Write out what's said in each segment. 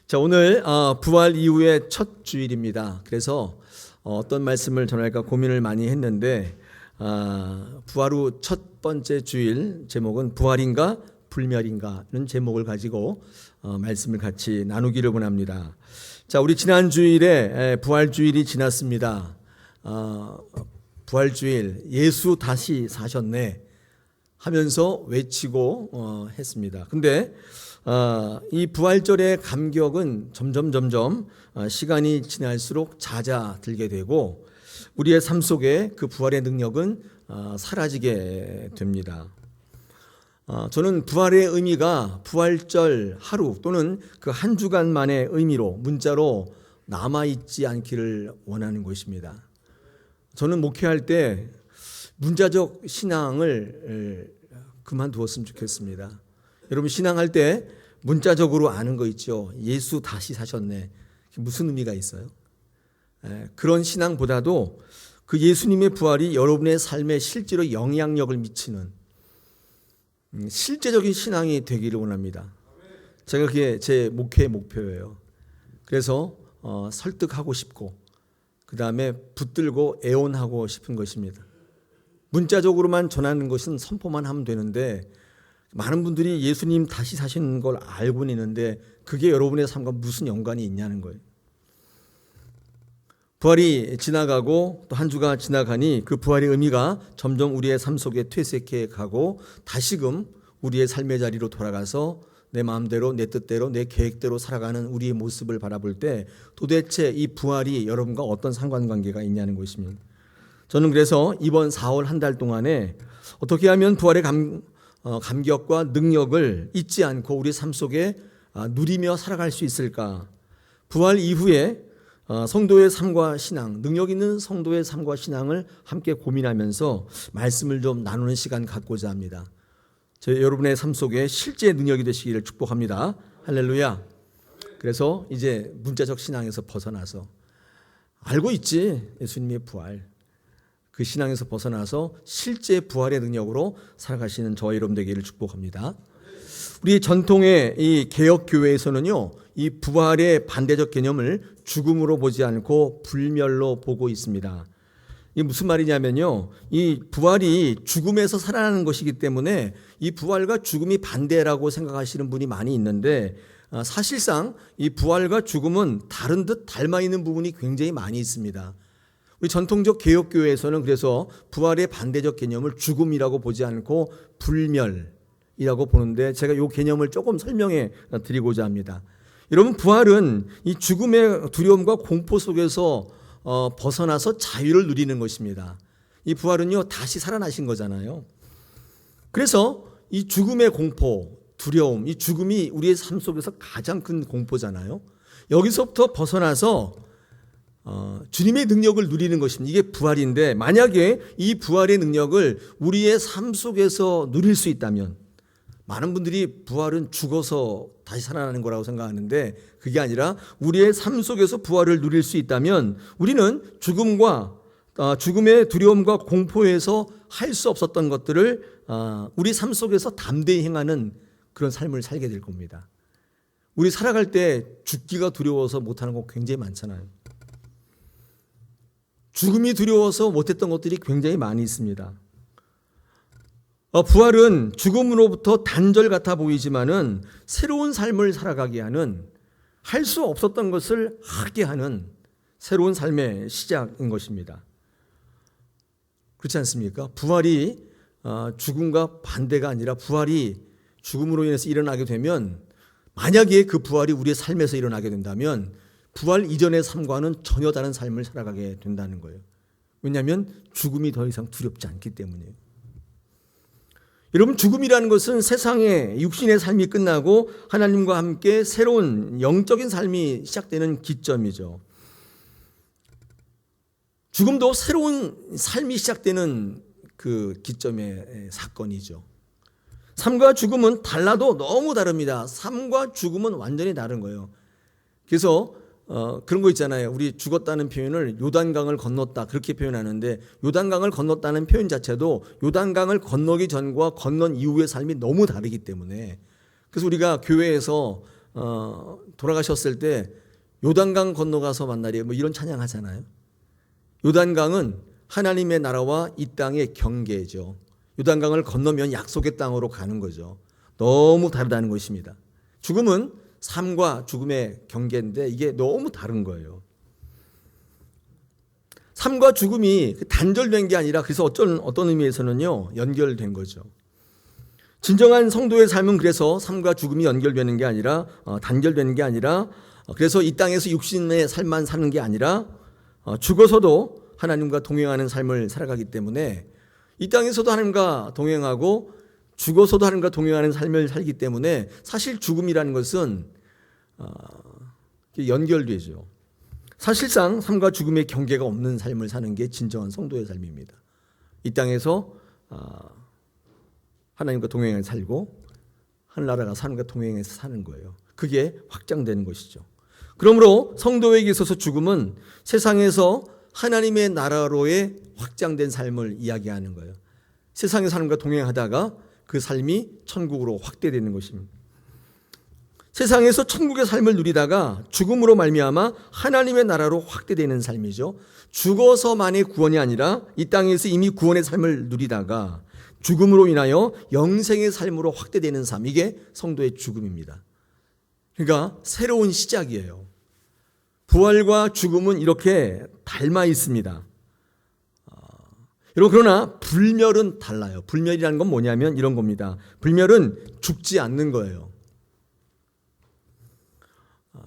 자, 오늘 부활 이후의 첫 주일입니다. 그래서 어떤 말씀을 전할까 고민을 많이 했는데 부활 후 첫 번째 주일 제목은 부활인가 불멸인가는 제목을 가지고 말씀을 같이 나누기를 원합니다. 자, 우리 지난 주일에 부활 주일이 지났습니다. 부활 주일 예수 다시 사셨네 하면서 외치고 했습니다. 근데 이 부활절의 감격은 점점 시간이 지날수록 잦아들게 되고 우리의 삶 속에 그 부활의 능력은 사라지게 됩니다. 저는 부활의 의미가 부활절 하루 또는 그 한 주간만의 의미로 문자로 남아있지 않기를 원하는 것입니다. 저는 목회할 때 문자적 신앙을 그만두었으면 좋겠습니다. 여러분 신앙할 때 문자적으로 아는 거 있죠. 예수 다시 사셨네. 무슨 의미가 있어요? 그런 신앙보다도 그 예수님의 부활이 여러분의 삶에 실제로 영향력을 미치는 실제적인 신앙이 되기를 원합니다. 제가 그게 제 목회의 목표예요. 그래서 설득하고 싶고 그 다음에 붙들고 애원하고 싶은 것입니다. 문자적으로만 전하는 것은 선포만 하면 되는데 많은 분들이 예수님 다시 사시는 걸 알고는 있는데 그게 여러분의 삶과 무슨 연관이 있냐는 거예요. 부활이 지나가고 또 한 주가 지나가니 그 부활의 의미가 점점 우리의 삶 속에 퇴색해 가고 다시금 우리의 삶의 자리로 돌아가서 내 마음대로 내 뜻대로 내 계획대로 살아가는 우리의 모습을 바라볼 때 도대체 이 부활이 여러분과 어떤 상관관계가 있냐는 것입니다. 저는 그래서 이번 4월 한 달 동안에 어떻게 하면 부활의 감격과 능력을 잊지 않고 우리 삶 속에 누리며 살아갈 수 있을까? 부활 이후에 성도의 삶과 신앙, 능력 있는 성도의 삶과 신앙을 함께 고민하면서 말씀을 좀 나누는 시간 갖고자 합니다. 여러분의 삶 속에 실제 능력이 되시기를 축복합니다. 할렐루야. 그래서 이제 문자적 신앙에서 벗어나서 알고 있지 예수님의 부활. 그 신앙에서 벗어나서 실제 부활의 능력으로 살아가시는 저와 여러분 되기를 축복합니다. 우리 전통의 이 개혁교회에서는요, 이 부활의 반대적 개념을 죽음으로 보지 않고 불멸로 보고 있습니다. 이게 무슨 말이냐면요, 이 부활이 죽음에서 살아나는 것이기 때문에 이 부활과 죽음이 반대라고 생각하시는 분이 많이 있는데 사실상 이 부활과 죽음은 다른 듯 닮아 있는 부분이 굉장히 많이 있습니다. 우리 전통적 개혁교회에서는 그래서 부활의 반대적 개념을 죽음이라고 보지 않고 불멸이라고 보는데 제가 이 개념을 조금 설명해 드리고자 합니다. 여러분 부활은 이 죽음의 두려움과 공포 속에서 벗어나서 자유를 누리는 것입니다. 이 부활은요 다시 살아나신 거잖아요. 그래서 이 죽음의 공포, 두려움, 이 죽음이 우리의 삶 속에서 가장 큰 공포잖아요. 여기서부터 벗어나서 주님의 능력을 누리는 것입니다. 이게 부활인데 만약에 이 부활의 능력을 우리의 삶 속에서 누릴 수 있다면 많은 분들이 부활은 죽어서 다시 살아나는 거라고 생각하는데 그게 아니라 우리의 삶 속에서 부활을 누릴 수 있다면 우리는 죽음의 두려움과 공포에서 할 수 없었던 것들을 우리 삶 속에서 담대히 행하는 그런 삶을 살게 될 겁니다. 우리 살아갈 때 죽기가 두려워서 못하는 거 굉장히 많잖아요. 죽음이 두려워서 못했던 것들이 굉장히 많이 있습니다. 부활은 죽음으로부터 단절 같아 보이지만은 새로운 삶을 살아가게 하는 할 수 없었던 것을 하게 하는 새로운 삶의 시작인 것입니다. 그렇지 않습니까? 부활이 죽음과 반대가 아니라 부활이 죽음으로 인해서 일어나게 되면 만약에 그 부활이 우리의 삶에서 일어나게 된다면 부활 이전의 삶과는 전혀 다른 삶을 살아가게 된다는 거예요. 왜냐하면 죽음이 더 이상 두렵지 않기 때문이에요. 여러분 죽음이라는 것은 세상의 육신의 삶이 끝나고 하나님과 함께 새로운 영적인 삶이 시작되는 기점이죠. 죽음도 새로운 삶이 시작되는 그 기점의 사건이죠. 삶과 죽음은 달라도 너무 다릅니다. 삶과 죽음은 완전히 다른 거예요. 그래서 그런 거 있잖아요. 우리 죽었다는 표현을 요단강을 건넜다 그렇게 표현하는데 요단강을 건넜다는 표현 자체도 요단강을 건너기 전과 건넌 이후의 삶이 너무 다르기 때문에 그래서 우리가 교회에서 돌아가셨을 때 요단강 건너가서 만나리 뭐 이런 찬양하잖아요. 요단강은 하나님의 나라와 이 땅의 경계죠. 요단강을 건너면 약속의 땅으로 가는 거죠. 너무 다르다는 것입니다. 죽음은 삶과 죽음의 경계인데 이게 너무 다른 거예요. 삶과 죽음이 단절된 게 아니라 그래서 어떤 의미에서는요 연결된 거죠. 진정한 성도의 삶은 그래서 삶과 죽음이 연결되는 게 아니라 단결되는 게 아니라 그래서 이 땅에서 육신의 삶만 사는 게 아니라 죽어서도 하나님과 동행하는 삶을 살아가기 때문에 이 땅에서도 하나님과 동행하고 죽어서도 하나님과 동행하는 삶을 살기 때문에 사실 죽음이라는 것은 연결되죠. 사실상 삶과 죽음의 경계가 없는 삶을 사는 게 진정한 성도의 삶입니다. 이 땅에서 하나님과 동행해 살고 하늘나라가 하나님과 동행해서 사는 거예요. 그게 확장되는 것이죠. 그러므로 성도에게 있어서 죽음은 세상에서 하나님의 나라로의 확장된 삶을 이야기하는 거예요. 세상에서 하나님과 동행하다가 그 삶이 천국으로 확대되는 것입니다. 세상에서 천국의 삶을 누리다가 죽음으로 말미암아 하나님의 나라로 확대되는 삶이죠. 죽어서만의 구원이 아니라 이 땅에서 이미 구원의 삶을 누리다가 죽음으로 인하여 영생의 삶으로 확대되는 삶, 이게 성도의 죽음입니다. 그러니까 새로운 시작이에요. 부활과 죽음은 이렇게 닮아 있습니다. 여러분, 그러나 불멸은 달라요. 불멸이라는 건 뭐냐면 이런 겁니다. 불멸은 죽지 않는 거예요.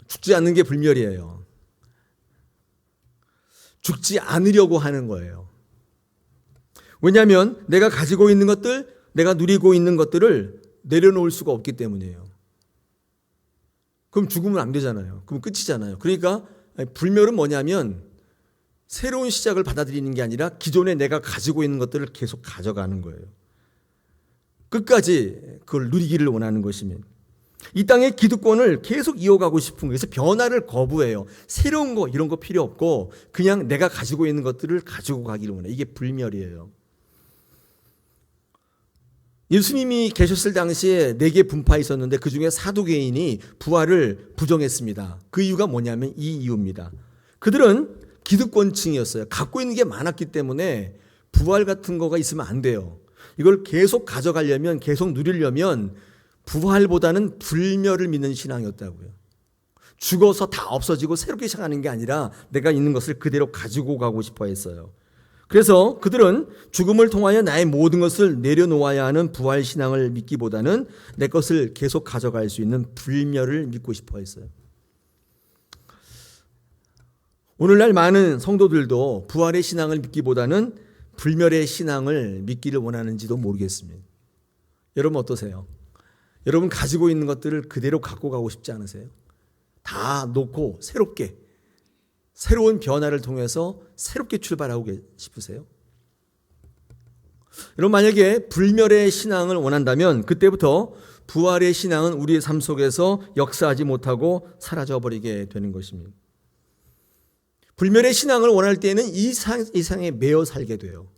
죽지 않는 게 불멸이에요. 죽지 않으려고 하는 거예요. 왜냐하면 내가 가지고 있는 것들, 내가 누리고 있는 것들을 내려놓을 수가 없기 때문이에요. 그럼 죽으면 안 되잖아요. 그럼 끝이잖아요. 그러니까 불멸은 뭐냐면 새로운 시작을 받아들이는 게 아니라 기존에 내가 가지고 있는 것들을 계속 가져가는 거예요. 끝까지 그걸 누리기를 원하는 것이면 이 땅의 기득권을 계속 이어가고 싶은 거예요. 그래서 변화를 거부해요. 새로운 거 이런 거 필요 없고 그냥 내가 가지고 있는 것들을 가지고 가기를 원해요. 이게 불멸이에요. 예수님이 계셨을 당시에 4개 분파 있었는데 그중에 사두개인이 부활을 부정했습니다. 그 이유가 뭐냐면 이 이유입니다. 그들은 기득권층이었어요. 갖고 있는 게 많았기 때문에 부활 같은 거가 있으면 안 돼요. 이걸 계속 가져가려면, 계속 누리려면 부활보다는 불멸을 믿는 신앙이었다고요. 죽어서 다 없어지고 새롭게 시작하는 게 아니라 내가 있는 것을 그대로 가지고 가고 싶어 했어요. 그래서 그들은 죽음을 통하여 나의 모든 것을 내려놓아야 하는 부활 신앙을 믿기보다는 내 것을 계속 가져갈 수 있는 불멸을 믿고 싶어 했어요. 오늘날 많은 성도들도 부활의 신앙을 믿기보다는 불멸의 신앙을 믿기를 원하는지도 모르겠습니다. 여러분 어떠세요? 여러분 가지고 있는 것들을 그대로 갖고 가고 싶지 않으세요? 다 놓고 새롭게, 새로운 변화를 통해서 새롭게 출발하고 싶으세요? 여러분 만약에 불멸의 신앙을 원한다면 그때부터 부활의 신앙은 우리의 삶 속에서 역사하지 못하고 사라져버리게 되는 것입니다. 불멸의 신앙을 원할 때는 이 세상에 매여 살게 돼요.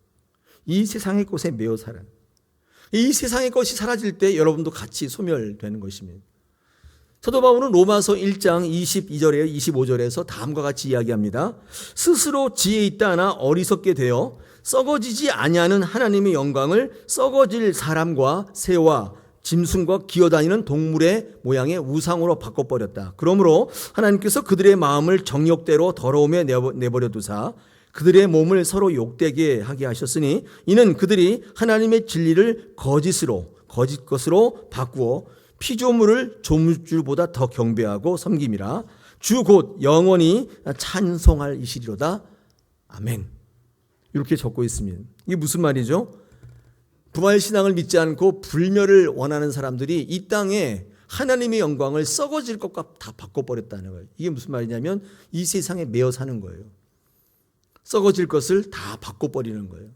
이 세상의 것에 매여 살아요. 이 세상의 것이 사라질 때 여러분도 같이 소멸되는 것입니다. 사도 바울은 로마서 1장 22절에 25절에서 다음과 같이 이야기합니다. 스스로 지혜 있다 하나 어리석게 되어 썩어지지 아니하는 하나님의 영광을 썩어질 사람과 새와 짐승과 기어다니는 동물의 모양의 우상으로 바꿔버렸다. 그러므로 하나님께서 그들의 마음을 정욕대로 더러움에 내버려 두사 그들의 몸을 서로 욕되게 하게 하셨으니 이는 그들이 하나님의 진리를 거짓 것으로 바꾸어 피조물을 조물주보다 더 경배하고 섬김이라. 주 곧 영원히 찬송할 이시리로다. 아멘. 이렇게 적고 있습니다. 이게 무슨 말이죠? 부활신앙을 믿지 않고 불멸을 원하는 사람들이 이 땅에 하나님의 영광을 썩어질 것과 다 바꿔버렸다는 거예요. 이게 무슨 말이냐면 이 세상에 매여 사는 거예요. 썩어질 것을 다 바꿔버리는 거예요.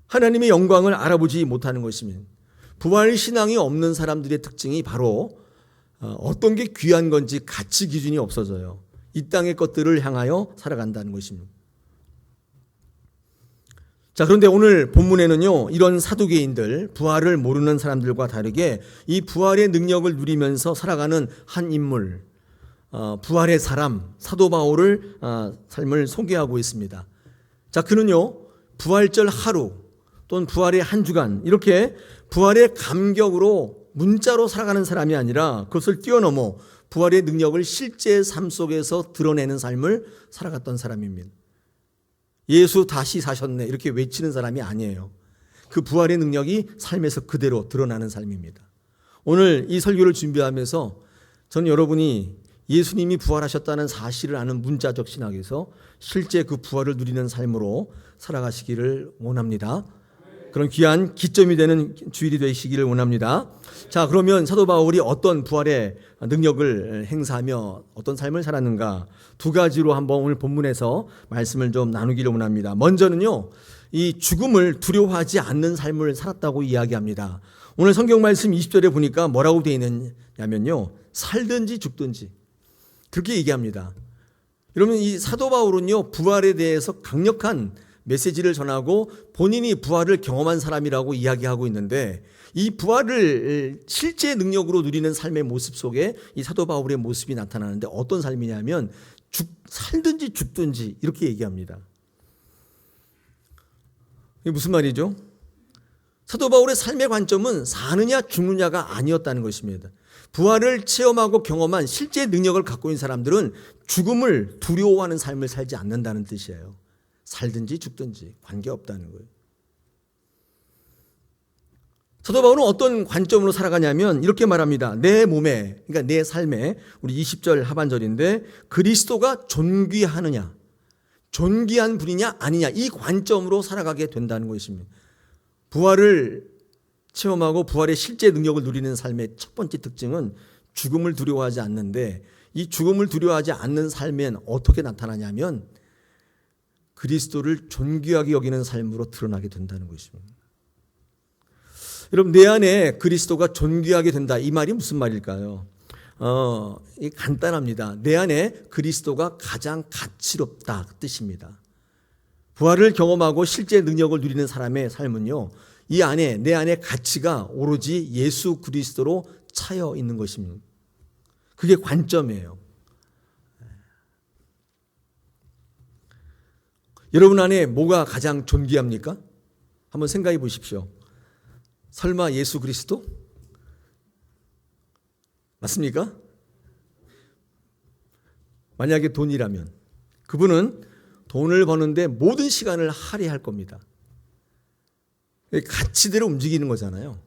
하나님의 영광을 알아보지 못하는 것입니다. 부활신앙이 없는 사람들의 특징이 바로 어떤 게 귀한 건지 가치 기준이 없어져요. 이 땅의 것들을 향하여 살아간다는 것입니다. 자, 그런데 오늘 본문에는요, 이런 사두개인들, 부활을 모르는 사람들과 다르게 이 부활의 능력을 누리면서 살아가는 한 인물, 부활의 사람, 사도 바울을 삶을 소개하고 있습니다. 자, 그는요, 부활절 하루 또는 부활의 한 주간, 이렇게 부활의 감격으로 문자로 살아가는 사람이 아니라 그것을 뛰어넘어 부활의 능력을 실제 삶 속에서 드러내는 삶을 살아갔던 사람입니다. 예수 다시 사셨네 이렇게 외치는 사람이 아니에요. 그 부활의 능력이 삶에서 그대로 드러나는 삶입니다. 오늘 이 설교를 준비하면서 저는 여러분이 예수님이 부활하셨다는 사실을 아는 문자적 신학에서 실제 그 부활을 누리는 삶으로 살아가시기를 원합니다. 그런 귀한 기점이 되는 주일이 되시기를 원합니다. 자, 그러면 사도 바울이 어떤 부활의 능력을 행사하며 어떤 삶을 살았는가, 두 가지로 한번 오늘 본문에서 말씀을 좀 나누기를 원합니다. 먼저는요, 이 죽음을 두려워하지 않는 삶을 살았다고 이야기합니다. 오늘 성경 말씀 20절에 보니까 뭐라고 되어 있느냐면요, 살든지 죽든지 그렇게 얘기합니다. 여러분, 이 사도 바울은요, 부활에 대해서 강력한 메시지를 전하고 본인이 부활을 경험한 사람이라고 이야기하고 있는데, 이 부활을 실제 능력으로 누리는 삶의 모습 속에 이 사도 바울의 모습이 나타나는데, 어떤 삶이냐면 살든지 죽든지 이렇게 얘기합니다. 이게 무슨 말이죠? 사도 바울의 삶의 관점은 사느냐 죽느냐가 아니었다는 것입니다. 부활을 체험하고 경험한 실제 능력을 갖고 있는 사람들은 죽음을 두려워하는 삶을 살지 않는다는 뜻이에요. 살든지 죽든지 관계없다는 거예요. 사도 바울은 어떤 관점으로 살아가냐면 이렇게 말합니다. 내 몸에, 그러니까 내 삶에, 우리 20절 하반절인데, 그리스도가 존귀하느냐, 존귀한 분이냐 아니냐, 이 관점으로 살아가게 된다는 것입니다. 부활을 체험하고 부활의 실제 능력을 누리는 삶의 첫 번째 특징은 죽음을 두려워하지 않는데, 이 죽음을 두려워하지 않는 삶엔 어떻게 나타나냐면 그리스도를 존귀하게 여기는 삶으로 드러나게 된다는 것입니다. 여러분, 내 안에 그리스도가 존귀하게 된다, 이 말이 무슨 말일까요? 간단합니다. 내 안에 그리스도가 가장 가치롭다 그 뜻입니다. 부활을 경험하고 실제 능력을 누리는 사람의 삶은요, 이 안에, 내 안에 가치가 오로지 예수 그리스도로 차여 있는 것입니다. 그게 관점이에요. 여러분 안에 뭐가 가장 존귀합니까? 한번 생각해 보십시오. 설마 예수 그리스도? 맞습니까? 만약에 돈이라면 그분은 돈을 버는데 모든 시간을 할애할 겁니다. 가치대로 움직이는 거잖아요.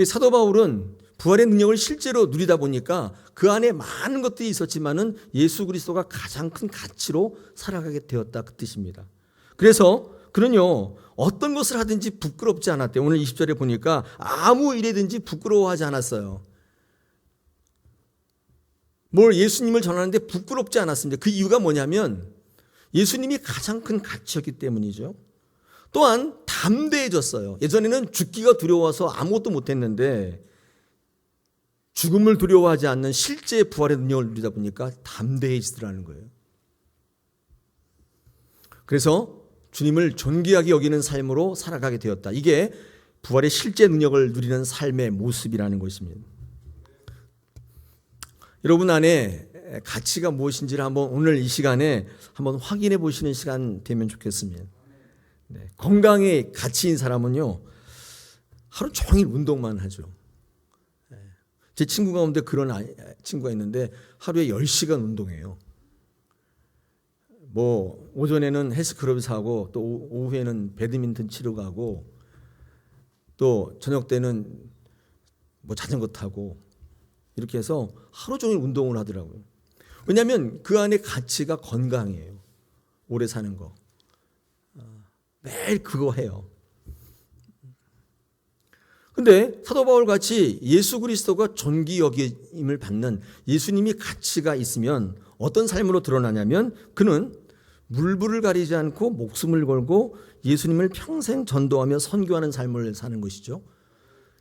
사도 바울은 부활의 능력을 실제로 누리다 보니까 그 안에 많은 것들이 있었지만은 예수 그리스도가 가장 큰 가치로 살아가게 되었다 그 뜻입니다. 그래서 그는요, 어떤 것을 하든지 부끄럽지 않았대요. 오늘 20절에 보니까 아무 일이든지 부끄러워하지 않았어요. 뭘 예수님을 전하는데 부끄럽지 않았습니다. 그 이유가 뭐냐면 예수님이 가장 큰 가치였기 때문이죠. 또한 담대해졌어요. 예전에는 죽기가 두려워서 아무것도 못했는데 죽음을 두려워하지 않는 실제 부활의 능력을 누리다 보니까 담대해지더라는 거예요. 그래서 주님을 존귀하게 여기는 삶으로 살아가게 되었다. 이게 부활의 실제 능력을 누리는 삶의 모습이라는 것입니다. 여러분 안에 가치가 무엇인지를 한번 오늘 이 시간에 한번 확인해 보시는 시간 되면 좋겠습니다. 네, 건강의 가치인 사람은요, 하루 종일 운동만 하죠. 제 친구 가운데 그런 친구가 있는데 하루에 10시간 운동해요. 뭐 오전에는 헬스클럽에서 하고 또 오후에는 배드민턴 치러 가고 또 저녁 때는 뭐 자전거 타고 이렇게 해서 하루 종일 운동을 하더라고요. 왜냐하면 그 안에 가치가 건강이에요. 오래 사는 거. 매일 그거 해요. 근데 사도 바울 같이 예수 그리스도가 존귀 여김을 받는 예수님이 가치가 있으면 어떤 삶으로 드러나냐면 그는 물불을 가리지 않고 목숨을 걸고 예수님을 평생 전도하며 선교하는 삶을 사는 것이죠.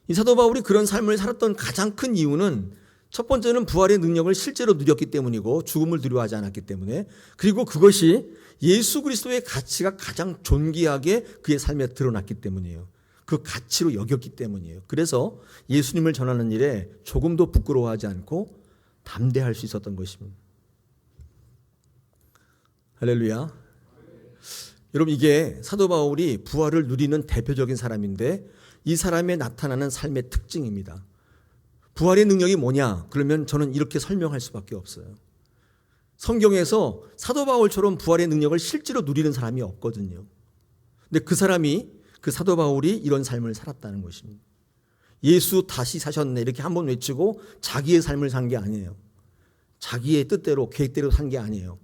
이 사도 바울이 그런 삶을 살았던 가장 큰 이유는 첫 번째는 부활의 능력을 실제로 누렸기 때문이고 죽음을 두려워하지 않았기 때문에, 그리고 그것이 예수 그리스도의 가치가 가장 존귀하게 그의 삶에 드러났기 때문이에요. 그 가치로 여겼기 때문이에요. 그래서 예수님을 전하는 일에 조금도 부끄러워하지 않고 담대할 수 있었던 것입니다. 할렐루야. 여러분, 이게 사도 바울이 부활을 누리는 대표적인 사람인데 이 사람의 나타나는 삶의 특징입니다. 부활의 능력이 뭐냐? 그러면 저는 이렇게 설명할 수밖에 없어요. 성경에서 사도 바울처럼 부활의 능력을 실제로 누리는 사람이 없거든요. 근데 그 사람이, 그 사도 바울이 이런 삶을 살았다는 것입니다. 예수 다시 사셨네 이렇게 한번 외치고 자기의 삶을 산 게 아니에요. 자기의 뜻대로 계획대로 산 게 아니에요.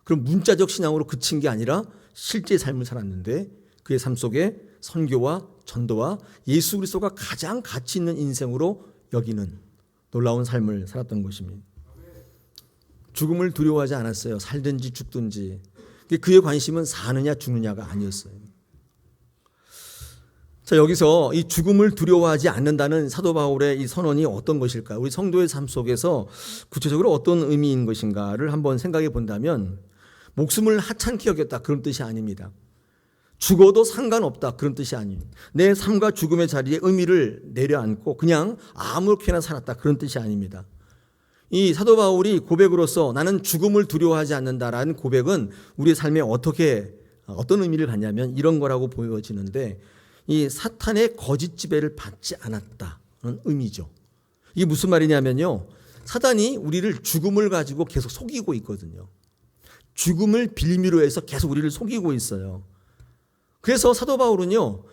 그럼 문자적 신앙으로 그친 게 아니라 실제 삶을 살았는데 그의 삶 속에 선교와 전도와 예수 그리스도가 가장 가치 있는 인생으로 여기는 놀라운 삶을 살았던 것입니다. 죽음을 두려워하지 않았어요. 살든지 죽든지. 그의 관심은 사느냐 죽느냐가 아니었어요. 자, 여기서 이 죽음을 두려워하지 않는다는 사도 바울의 이 선언이 어떤 것일까요? 우리 성도의 삶 속에서 구체적으로 어떤 의미인 것인가를 한번 생각해 본다면, 목숨을 하찮게 여겼다 그런 뜻이 아닙니다. 죽어도 상관없다 그런 뜻이 아닙니다. 내 삶과 죽음의 자리에 의미를 내려앉고 그냥 아무렇게나 살았다 그런 뜻이 아닙니다. 이 사도 바울이 고백으로서 나는 죽음을 두려워하지 않는다라는 고백은 우리의 삶에 어떤 의미를 갖냐면 이런 거라고 보여지는데, 이 사탄의 거짓 지배를 받지 않았다는 의미죠. 이게 무슨 말이냐면요, 사단이 우리를 죽음을 가지고 계속 속이고 있거든요. 죽음을 빌미로 해서 계속 우리를 속이고 있어요. 그래서 사도 바울은요,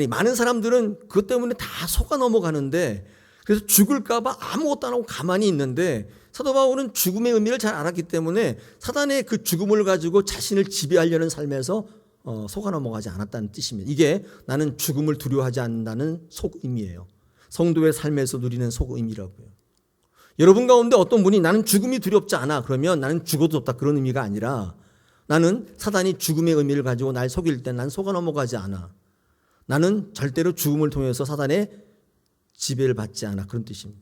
많은 사람들은 그것 때문에 다 속아 넘어가는데, 그래서 죽을까봐 아무것도 안 하고 가만히 있는데, 사도 바울은 죽음의 의미를 잘 알았기 때문에 사단의 그 죽음을 가지고 자신을 지배하려는 삶에서 속아 넘어가지 않았다는 뜻입니다. 이게 나는 죽음을 두려워하지 않는다는 속의미예요. 성도의 삶에서 누리는 속의미라고요. 여러분 가운데 어떤 분이 나는 죽음이 두렵지 않아 그러면 나는 죽어도 좋다 그런 의미가 아니라, 나는 사단이 죽음의 의미를 가지고 날 속일 때 난 속아 넘어가지 않아. 나는 절대로 죽음을 통해서 사단의 지배를 받지 않아 그런 뜻입니다.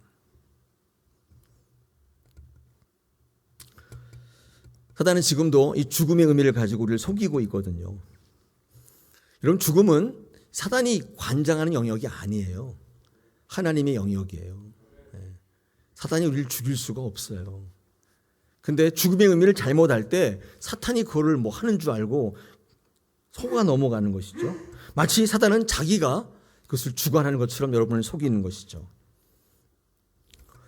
사단은 지금도 이 죽음의 의미를 가지고 우리를 속이고 있거든요. 여러분, 죽음은 사단이 관장하는 영역이 아니에요. 하나님의 영역이에요. 사단이 우리를 죽일 수가 없어요. 근데 죽음의 의미를 잘못할 때 사탄이 그거를 뭐 하는 줄 알고 속아 넘어가는 것이죠. 마치 사단은 자기가 그것을 주관하는 것처럼 여러분을 속이는 것이죠.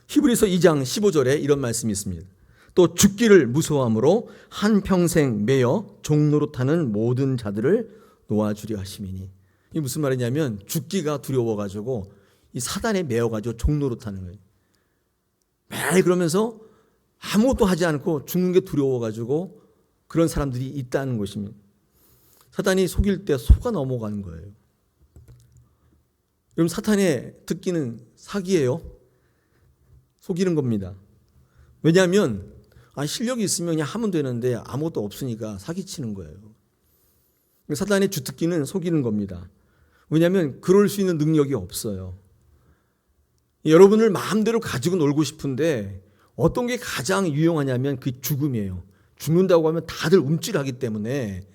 히브리서 2장 15절에 이런 말씀이 있습니다. 또 죽기를 무서워함으로 한평생 매여 종로로 타는 모든 자들을 놓아주려 하심이니. 이게 무슨 말이냐면 죽기가 두려워가지고 이 사단에 매여가지고 종로로 타는 거예요. 매일 그러면서 아무것도 하지 않고 죽는 게 두려워가지고 그런 사람들이 있다는 것입니다. 사단이 속일 때 속아 넘어가는 거예요. 여러분, 사탄의 특기는 사기예요. 속이는 겁니다. 왜냐하면 실력이 있으면 그냥 하면 되는데 아무것도 없으니까 사기치는 거예요. 사단의 주특기는 속이는 겁니다. 왜냐하면 그럴 수 있는 능력이 없어요. 여러분을 마음대로 가지고 놀고 싶은데 어떤 게 가장 유용하냐면 그 죽음이에요. 죽는다고 하면 다들 움찔하기 때문에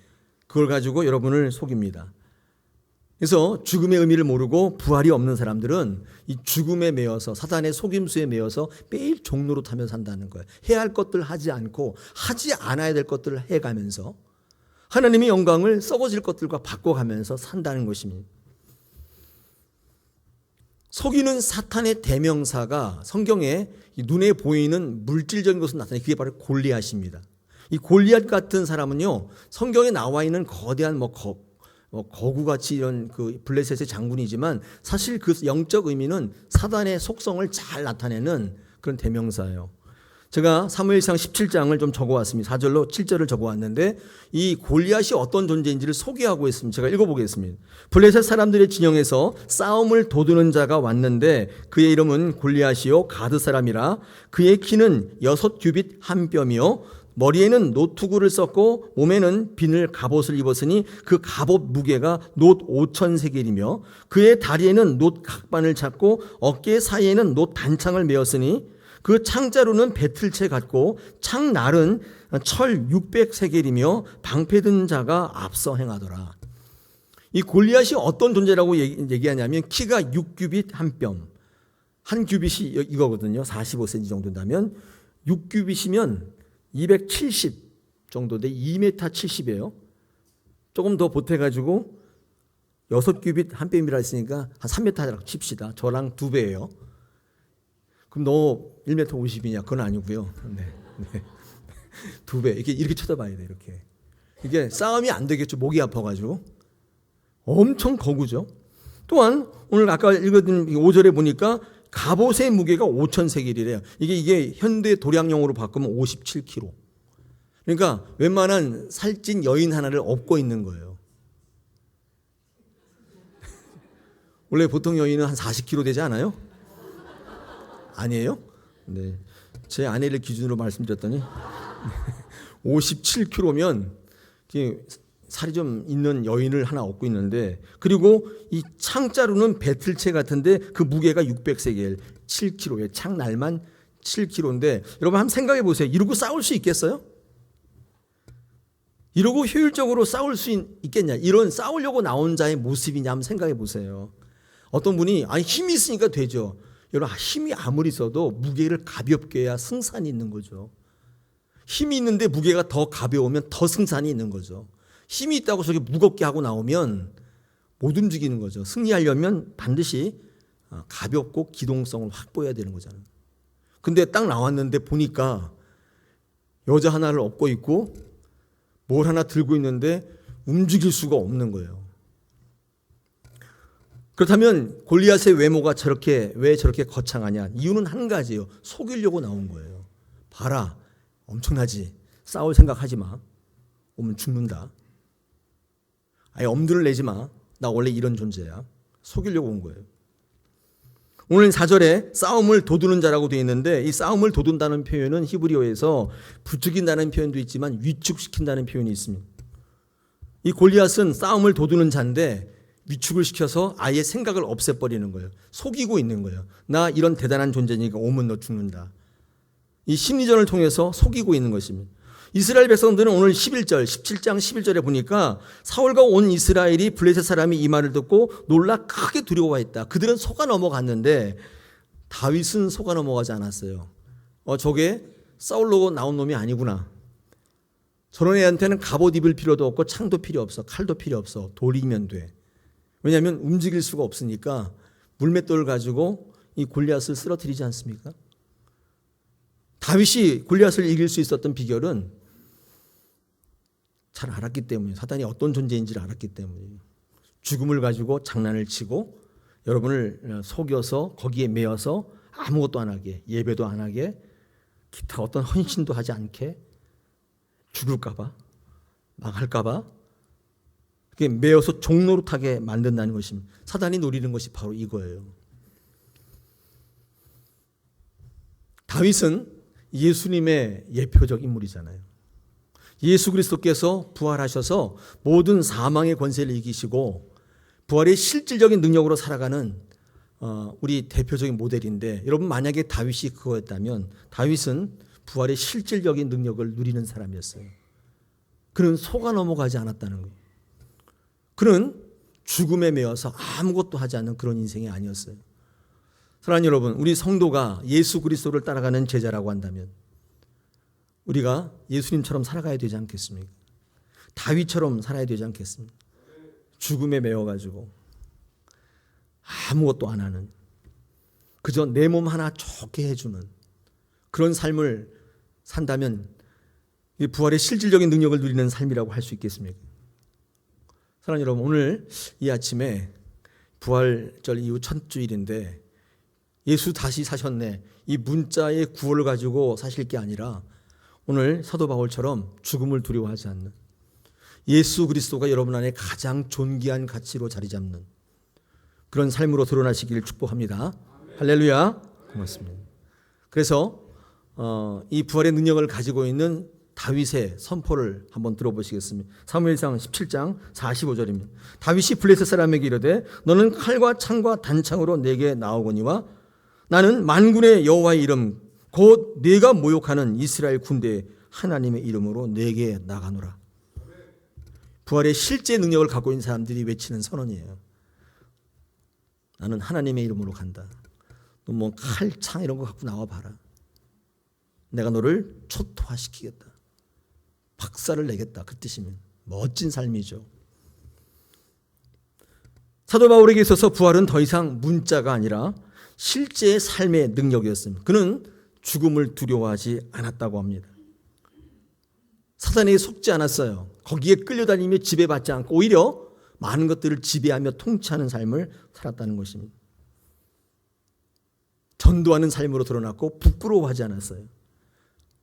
그걸 가지고 여러분을 속입니다. 그래서 죽음의 의미를 모르고 부활이 없는 사람들은 이 죽음에 매여서 사단의 속임수에 매여서 매일 종로로 타며 산다는 거예요. 해야 할 것들 하지 않고 하지 않아야 될 것들을 해가면서 하나님의 영광을 썩어질 것들과 바꿔가면서 산다는 것입니다. 속이는 사탄의 대명사가 성경에 눈에 보이는 물질적인 것으로 나타나요. 그게 바로 골리앗입니다. 이 골리앗 같은 사람은요, 성경에 나와 있는 거대한 거구같이 이런 그 블레셋의 장군이지만 사실 그 영적 의미는 사단의 속성을 잘 나타내는 그런 대명사예요. 제가 사무엘상 17장을 좀 적어왔습니다. 4절로 7절을 적어왔는데 이 골리앗이 어떤 존재인지를 소개하고 있습니다. 제가 읽어보겠습니다. 블레셋 사람들의 진영에서 싸움을 도두는 자가 왔는데 그의 이름은 골리앗이요 가드 사람이라. 그의 키는 6규빗 한 뼘이요 머리에는 노투구를 썼고 몸에는 비늘 갑옷을 입었으니 그 갑옷 무게가 놋 5,000세겔이며 그의 다리에는 놋 각반을 잡고 어깨 사이에는 놋 단창을 메었으니 그 창자루는 배틀채 같고 창날은 철 600세겔이며 방패든 자가 앞서 행하더라. 이 골리앗이 어떤 존재라고 얘기하냐면 키가 6규빗 한 뼘. 한 규빗이 이거거든요. 45cm 정도 된다면 6규빗이면 270 정도 돼 2m 70이에요. 조금 더 보태가지고 6규빗 한 뼘이라 했으니까 한 3m라고 칩시다. 저랑 2배예요. 그럼 너 1m 50이냐? 그건 아니고요. 네. 2배. 이렇게 쳐다봐야 돼. 이렇게. 이게 싸움이 안 되겠죠. 목이 아파가지고. 엄청 거구죠. 또한 오늘 아까 읽었던 5절에 보니까 갑옷의 무게가 5,000세겔이래요. 이게 현대 도량용으로 바꾸면 57kg. 그러니까 웬만한 살찐 여인 하나를 업고 있는 거예요. 원래 보통 여인은 한 40kg 되지 않아요? 아니에요? 네. 제 아내를 기준으로 말씀드렸더니 57kg면 살이 좀 있는 여인을 하나 얻고 있는데, 그리고 이 창자루는 배틀채 같은데 그 무게가 600세겔 7kg에 창날만 7kg인데 여러분 한번 생각해 보세요. 이러고 싸울 수 있겠어요? 이러고 효율적으로 싸울 수 있겠냐? 이런 싸우려고 나온 자의 모습이냐 한번 생각해 보세요. 어떤 분이 힘이 있으니까 되죠. 여러분 힘이 아무리 있어도 무게를 가볍게 해야 승산이 있는 거죠. 힘이 있는데 무게가 더 가벼우면 더 승산이 있는 거죠. 힘이 있다고 저게 무겁게 하고 나오면 못 움직이는 거죠. 승리하려면 반드시 가볍고 기동성을 확보해야 되는 거잖아요. 근데 딱 나왔는데 보니까 여자 하나를 업고 있고 뭘 하나 들고 있는데 움직일 수가 없는 거예요. 그렇다면 골리앗의 외모가 왜 저렇게 거창하냐? 이유는 한 가지예요. 속이려고 나온 거예요. 봐라, 엄청나지? 싸울 생각하지 마. 오면 죽는다. 아예 엄두를 내지 마. 나 원래 이런 존재야. 속이려고 온 거예요. 오늘 4절에 싸움을 도두는 자라고 되어 있는데, 이 싸움을 도둔다는 표현은 히브리어에서 부추긴다는 표현도 있지만 위축시킨다는 표현이 있습니다. 이 골리앗은 싸움을 도두는 자인데 위축을 시켜서 아예 생각을 없애버리는 거예요. 속이고 있는 거예요. 나 이런 대단한 존재니까 오면 너 죽는다. 이 심리전을 통해서 속이고 있는 것입니다. 이스라엘 백성들은 오늘 11절, 17장 11절에 보니까 사울과 온 이스라엘이 블레셋 사람이 이 말을 듣고 놀라 크게 두려워했다. 그들은 속아 넘어갔는데 다윗은 속아 넘어가지 않았어요. 저게 사울로 나온 놈이 아니구나. 저런 애한테는 갑옷 입을 필요도 없고 창도 필요 없어. 칼도 필요 없어. 돌이면 돼. 왜냐하면 움직일 수가 없으니까 물맷돌을 가지고 이 골리앗을 쓰러뜨리지 않습니까? 다윗이 골리앗을 이길 수 있었던 비결은 잘 알았기 때문에, 사단이 어떤 존재인지를 알았기 때문에 죽음을 가지고 장난을 치고 여러분을 속여서 거기에 매여서 아무것도 안 하게, 예배도 안 하게, 기타 어떤 헌신도 하지 않게, 죽을까 봐, 망할까 봐 매여서 종노릇하게 만든다는 것입니다. 사단이 노리는 것이 바로 이거예요. 다윗은 예수님의 예표적 인물이잖아요. 예수 그리스도께서 부활하셔서 모든 사망의 권세를 이기시고 부활의 실질적인 능력으로 살아가는 우리 대표적인 모델인데, 여러분 만약에 다윗이 그거였다면 다윗은 부활의 실질적인 능력을 누리는 사람이었어요. 그는 속아 넘어가지 않았다는 거예요. 그는 죽음에 매여서 아무것도 하지 않는 그런 인생이 아니었어요. 사랑하는 여러분, 우리 성도가 예수 그리스도를 따라가는 제자라고 한다면 우리가 예수님처럼 살아가야 되지 않겠습니까? 다윗처럼 살아야 되지 않겠습니까? 죽음에 매여가지고 아무것도 안 하는, 그저 내 몸 하나 좋게 해주는 그런 삶을 산다면 부활의 실질적인 능력을 누리는 삶이라고 할 수 있겠습니까? 사랑하는 여러분, 오늘 이 아침에 부활절 이후 첫 주일인데 예수 다시 사셨네, 이 문자의 구원을 가지고 사실 게 아니라 오늘 사도 바울처럼 죽음을 두려워하지 않는, 예수 그리스도가 여러분 안에 가장 존귀한 가치로 자리 잡는 그런 삶으로 드러나시기를 축복합니다. 할렐루야. 고맙습니다. 그래서 이 부활의 능력을 가지고 있는 다윗의 선포를 한번 들어보시겠습니다. 사무엘상 17장 45절입니다. 다윗이 블레셋 사람에게 이르되 너는 칼과 창과 단창으로 내게 나오거니와 나는 만군의 여호와의 이름 곧 네가 모욕하는 이스라엘 군대 하나님의 이름으로 내게 나가노라. 부활의 실제 능력을 갖고 있는 사람들이 외치는 선언이에요. 나는 하나님의 이름으로 간다. 너 뭐 칼, 창 이런 거 갖고 나와봐라. 내가 너를 초토화시키겠다. 박살을 내겠다. 그 뜻이면 멋진 삶이죠. 사도 바울에게 있어서 부활은 더 이상 문자가 아니라 실제의 삶의 능력이었습니다. 그는 죽음을 두려워하지 않았다고 합니다. 사단에게 속지 않았어요. 거기에 끌려다니며 지배받지 않고 오히려 많은 것들을 지배하며 통치하는 삶을 살았다는 것입니다. 전도하는 삶으로 드러났고 부끄러워하지 않았어요.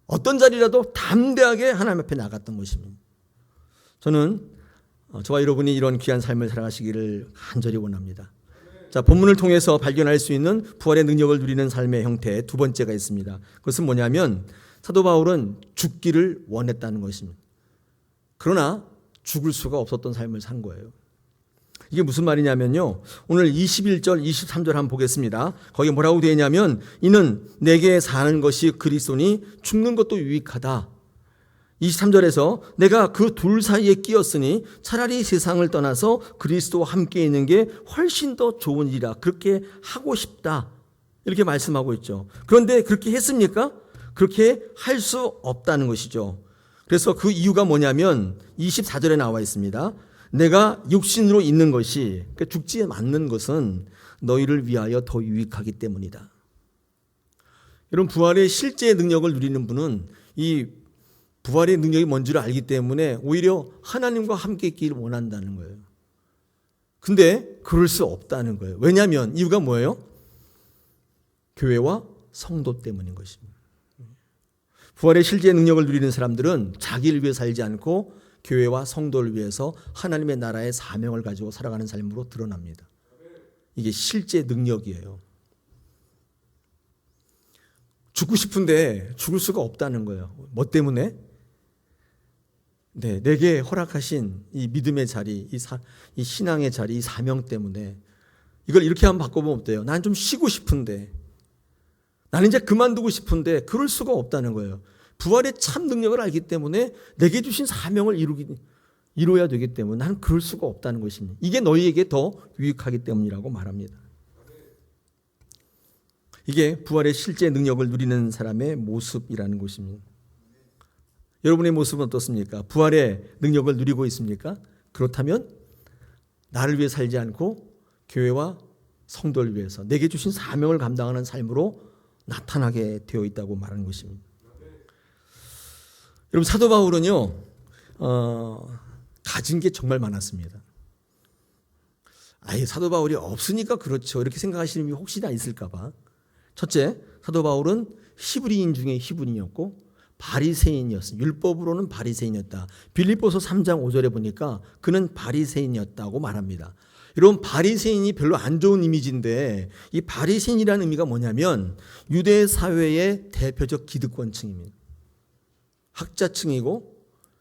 어떤 자리라도 담대하게 하나님 앞에 나갔던 것입니다. 저는 저와 여러분이 이런 귀한 삶을 살아가시기를 간절히 원합니다. 자, 본문을 통해서 발견할 수 있는 부활의 능력을 누리는 삶의 형태 두 번째가 있습니다. 그것은 뭐냐면 사도 바울은 죽기를 원했다는 것입니다. 그러나 죽을 수가 없었던 삶을 산 거예요. 이게 무슨 말이냐면요. 오늘 21절, 23절 한번 보겠습니다. 거기 뭐라고 되어 있냐면 이는 내게 사는 것이 그리스도니 죽는 것도 유익하다. 23절에서 내가 그 둘 사이에 끼었으니 차라리 세상을 떠나서 그리스도와 함께 있는 게 훨씬 더 좋은 일이라 그렇게 하고 싶다. 이렇게 말씀하고 있죠. 그런데 그렇게 했습니까? 그렇게 할 수 없다는 것이죠. 그래서 그 이유가 뭐냐면 24절에 나와 있습니다. 내가 육신으로 있는 것이, 그러니까 죽지 않는 것은 너희를 위하여 더 유익하기 때문이다. 여러분, 부활의 실제 능력을 누리는 분은 이 부활의 능력이 뭔지를 알기 때문에 오히려 하나님과 함께 있기를 원한다는 거예요. 근데 그럴 수 없다는 거예요. 왜냐하면 이유가 뭐예요? 교회와 성도 때문인 것입니다. 부활의 실제 능력을 누리는 사람들은 자기를 위해 살지 않고 교회와 성도를 위해서 하나님의 나라의 사명을 가지고 살아가는 삶으로 드러납니다. 이게 실제 능력이에요. 죽고 싶은데 죽을 수가 없다는 거예요. 뭐 때문에? 네, 내게 허락하신 이 믿음의 자리, 이 신앙의 자리, 이 사명 때문에 이걸 이렇게 한번 바꿔보면 어때요? 난 좀 쉬고 싶은데, 나는 이제 그만두고 싶은데 그럴 수가 없다는 거예요. 부활의 참 능력을 알기 때문에 내게 주신 사명을 이루어야 되기 때문에 나는 그럴 수가 없다는 것입니다. 이게 너희에게 더 유익하기 때문이라고 말합니다. 이게 부활의 실제 능력을 누리는 사람의 모습이라는 것입니다. 여러분의 모습은 어떻습니까? 부활의 능력을 누리고 있습니까? 그렇다면 나를 위해 살지 않고 교회와 성도를 위해서 내게 주신 사명을 감당하는 삶으로 나타나게 되어 있다고 말하는 것입니다. 여러분, 사도 바울은요, 가진 게 정말 많았습니다. 아예 사도 바울이 없으니까 그렇죠. 이렇게 생각하시는 분이 혹시나 있을까 봐. 첫째, 사도 바울은 히브리인 중에 히브리인이었고 바리새인이었어요. 율법으로는 바리새인이었다. 빌립보서 3장 5절에 보니까 그는 바리새인이었다고 말합니다. 이런 바리새인이 별로 안 좋은 이미지인데 이 바리새인이라는 의미가 뭐냐면 유대 사회의 대표적 기득권층입니다. 학자층이고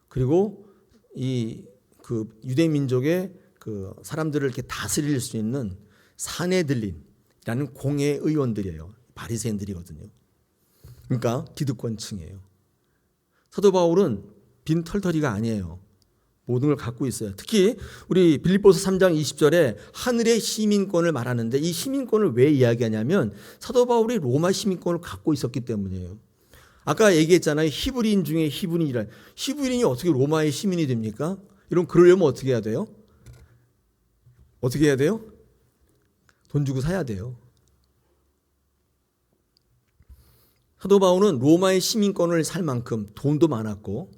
그리고 이 그 유대 민족의 그 사람들을 이렇게 다스릴 수 있는 사내들린이라는 공회 의원들이에요. 바리새인들이거든요. 그러니까 기득권층이에요. 사도 바울은 빈털터리가 아니에요. 모든 걸 갖고 있어요. 특히 우리 빌립보서 3장 20절에 하늘의 시민권을 말하는데 이 시민권을 왜 이야기하냐면 사도 바울이 로마 시민권을 갖고 있었기 때문이에요. 아까 얘기했잖아요. 히브리인 중에 히브리인이라. 히브리인이 어떻게 로마의 시민이 됩니까? 이런 그러려면 어떻게 해야 돼요? 어떻게 해야 돼요? 돈 주고 사야 돼요. 사도 바울은 로마의 시민권을 살 만큼 돈도 많았고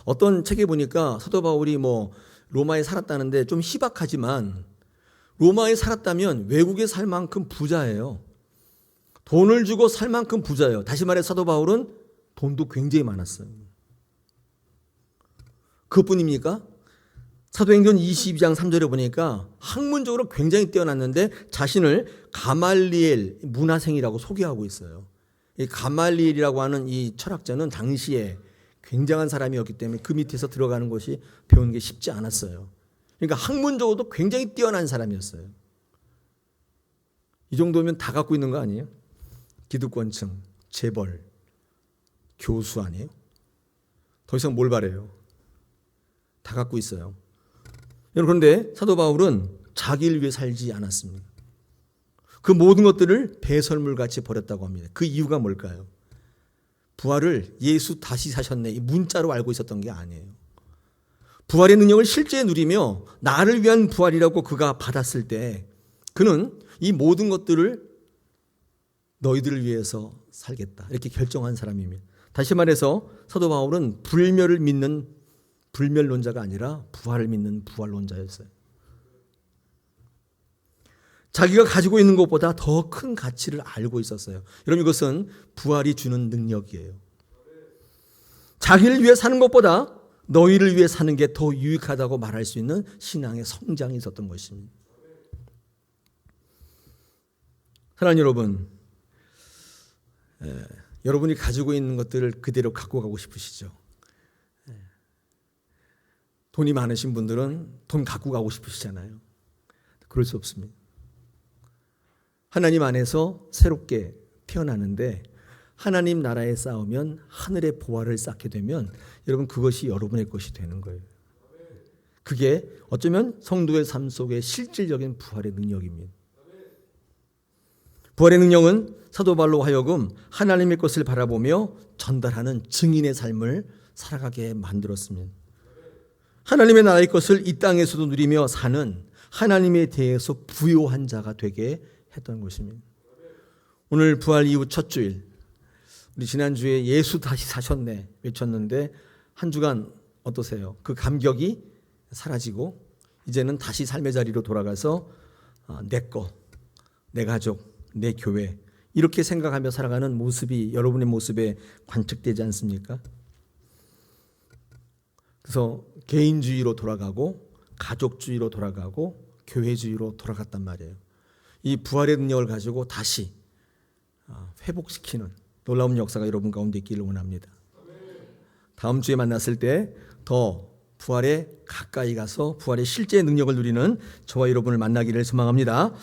어떤 책에 보니까 사도 바울이 뭐 로마에 살았다는데 좀 희박하지만 로마에 살았다면 외국에 살 만큼 부자예요. 돈을 주고 살 만큼 부자예요. 다시 말해 사도 바울은 돈도 굉장히 많았어요. 그것뿐입니까? 사도행전 22장 3절에 보니까 학문적으로 굉장히 뛰어났는데 자신을 가말리엘 문화생이라고 소개하고 있어요. 이 가말리엘이라고 하는 이 철학자는 당시에 굉장한 사람이었기 때문에 그 밑에서 들어가는 것이 배우는 게 쉽지 않았어요. 그러니까 학문적으로도 굉장히 뛰어난 사람이었어요. 이 정도면 다 갖고 있는 거 아니에요? 기득권층, 재벌, 교수 아니에요? 더 이상 뭘 바래요? 다 갖고 있어요. 여러분, 그런데 사도 바울은 자기를 위해 살지 않았습니다. 그 모든 것들을 배설물같이 버렸다고 합니다. 그 이유가 뭘까요? 부활을 예수 다시 사셨네, 이 문자로 알고 있었던 게 아니에요. 부활의 능력을 실제 누리며 나를 위한 부활이라고 그가 받았을 때 그는 이 모든 것들을 너희들을 위해서 살겠다, 이렇게 결정한 사람입니다. 다시 말해서 사도 바울은 불멸을 믿는 불멸론자가 아니라 부활을 믿는 부활론자였어요. 자기가 가지고 있는 것보다 더 큰 가치를 알고 있었어요. 여러분, 이것은 부활이 주는 능력이에요. 자기를 위해 사는 것보다 너희를 위해 사는 게 더 유익하다고 말할 수 있는 신앙의 성장이 있었던 것입니다. 사랑하는 여러분, 여러분이 가지고 있는 것들을 그대로 갖고 가고 싶으시죠? 돈이 많으신 분들은 돈 갖고 가고 싶으시잖아요. 그럴 수 없습니다. 하나님 안에서 새롭게 태어나는데 하나님 나라에 쌓으면 하늘의 보화를 쌓게 되면 여러분, 그것이 여러분의 것이 되는 거예요. 그게 어쩌면 성도의 삶 속의 실질적인 부활의 능력입니다. 부활의 능력은 사도 바울로 하여금 하나님의 것을 바라보며 전달하는 증인의 삶을 살아가게 만들었습니다. 하나님의 나라의 것을 이 땅에서도 누리며 사는 하나님에 대해서 부요한 자가 되게 했던 것입니다. 오늘 부활 이후 첫 주일, 우리 지난주에 예수 다시 사셨네 외쳤는데 한 주간 어떠세요? 그 감격이 사라지고 이제는 다시 삶의 자리로 돌아가서 내 거, 내 가족, 내 교회, 이렇게 생각하며 살아가는 모습이 여러분의 모습에 관측되지 않습니까? 그래서 개인주의로 돌아가고 가족주의로 돌아가고 교회주의로 돌아갔단 말이에요. 이 부활의 능력을 가지고 다시 회복시키는 놀라운 역사가 여러분 가운데 있기를 원합니다. 다음 주에 만났을 때 더 부활에 가까이 가서 부활의 실제 능력을 누리는 저와 여러분을 만나기를 소망합니다.